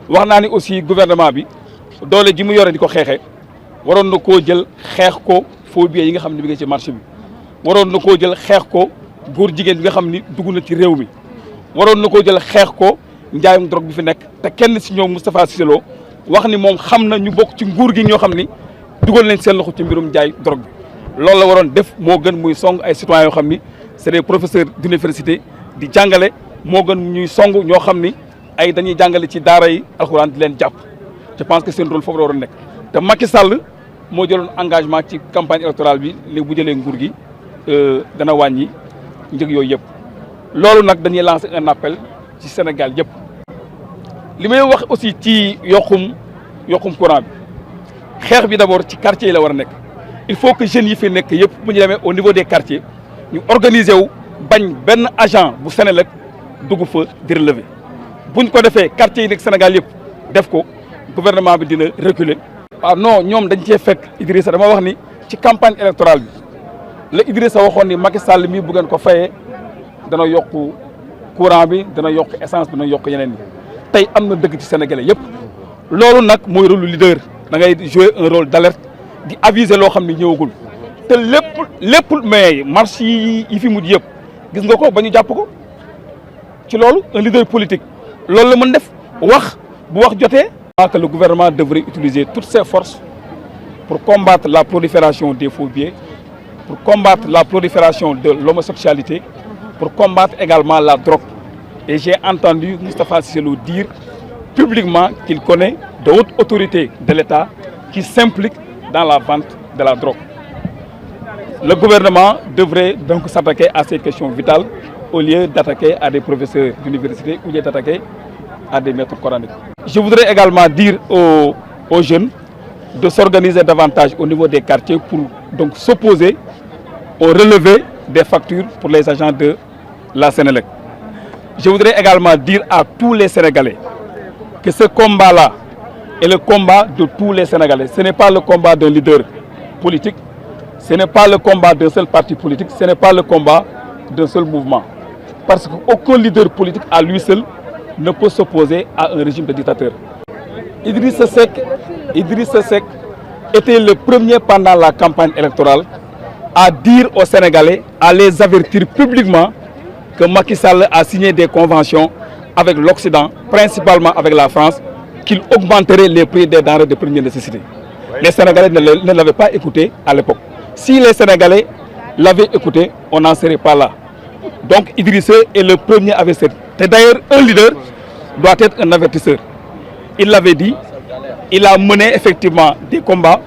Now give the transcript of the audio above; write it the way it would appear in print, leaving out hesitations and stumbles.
wax naa ni aussi gouvernement bi doole ji mu yore di ko xeexee waroon na koo jël xeex ko faux billets yi nga xam ne mi ngi ci marché bi waroon na koo jël xeex ko góor jigéen bi nga xam ni dugg na ci réew mi waroon na koo jël xeex ko njaayum drogue bi fi nekk te kenn si ñoom Moustapha Cissé Lo wax ni moom xam na ñu bokk ci nguur gi ñoo xam ni dugal nañ seen loxo ci mbirum njaay drogue bi loolu la waroon def moo gën muy song ay citoyens yoo xam ni c'est des professeurs d'université di jàngale moo gën ñuy song ñoo xam ni ay dañuy jàngale ci daara yi alxuraan di leen jàpp je pense que seen rôle foofu la waroon nekk te Macky Sall moo jëloon engagement ci campagne électorale bi léegi bu jëlee nguur gi dana wàññi njëg yooyu yëpp loolu nag dañuy lancer un appel ci Sénégal yëpp li may wax aussi ci yokkum courant bi xeex bi d'abord ci quartier yi la war a nekk il faut que jeunes yi fi nekk yëpp bu ñu demee au niveau des quartiers ñu organiser wu bañ benn agent bu Senelec dugg fa di relever buñ ko defee quartier yi nekk Sénégal yëpp def ko gouvernement bi dina reculer. waaw non ñoom dañ cee fekk Idrissa dama wax ni ci campagne électorale bi la Idrissa waxoon ni Macky Sall mii bu ngeen ko fayee dana yokk courant bi dana yokk essence bi dana yokk yeneen yi tey am na dëgg ci sénégalais yëpp loolu nag mooy rôle leader da ngay jouer un rôle d'alerte di aviser loo xam ne ñëwagul te lépp mais marche yi fi mujj yëpp gis nga ko ba ñu jàpp ko ci loolu un leader politique loolu la mën def wax bu wax jotee. que le gouvernement devrait utiliser toutes ses forces pour combattre la prolifération des faux billets, pour combattre la prolifération de l'homosexualité, pour combattre également la drogue. Et j'ai entendu Moustapha Cissé Lo dire publiquement qu'il connaît de hautes autorités de l'État qui s'impliquent dans la vente de la drogue. Le gouvernement devrait donc s'attaquer à ces questions vitales au lieu d'attaquer à des professeurs d'université ou d'attaquer à des maîtres coraniques. Je voudrais également dire aux jeunes de s'organiser davantage au niveau des quartiers pour donc s'opposer au relevé des factures pour les agents de la Sénélec. Je voudrais également dire à tous les Sénégalais que ce combat-là est le combat de tous les Sénégalais. Ce n'est pas le combat d'un leader politique, ce n'est pas le combat d'un seul parti politique, ce n'est pas le combat d'un seul mouvement. Parce qu'aucun leader politique à lui seul ne peut s'opposer à un régime de dictateur. Idrissa Seck était le premier pendant la campagne électorale à dire aux Sénégalais, à les avertir publiquement que Macky Sall a signé des conventions avec l'Occident, principalement avec la France, qu'il augmenterait les prix des denrées de première nécessité. Les Sénégalais ne l'avaient pas écouté à l'époque. Si les Sénégalais l'avaient écouté, on n'en serait pas là. Donc Idrissa est le premier avertisseur. Et d'ailleurs, un leader doit être un avertisseur. Il l'avait dit, il a mené effectivement des combats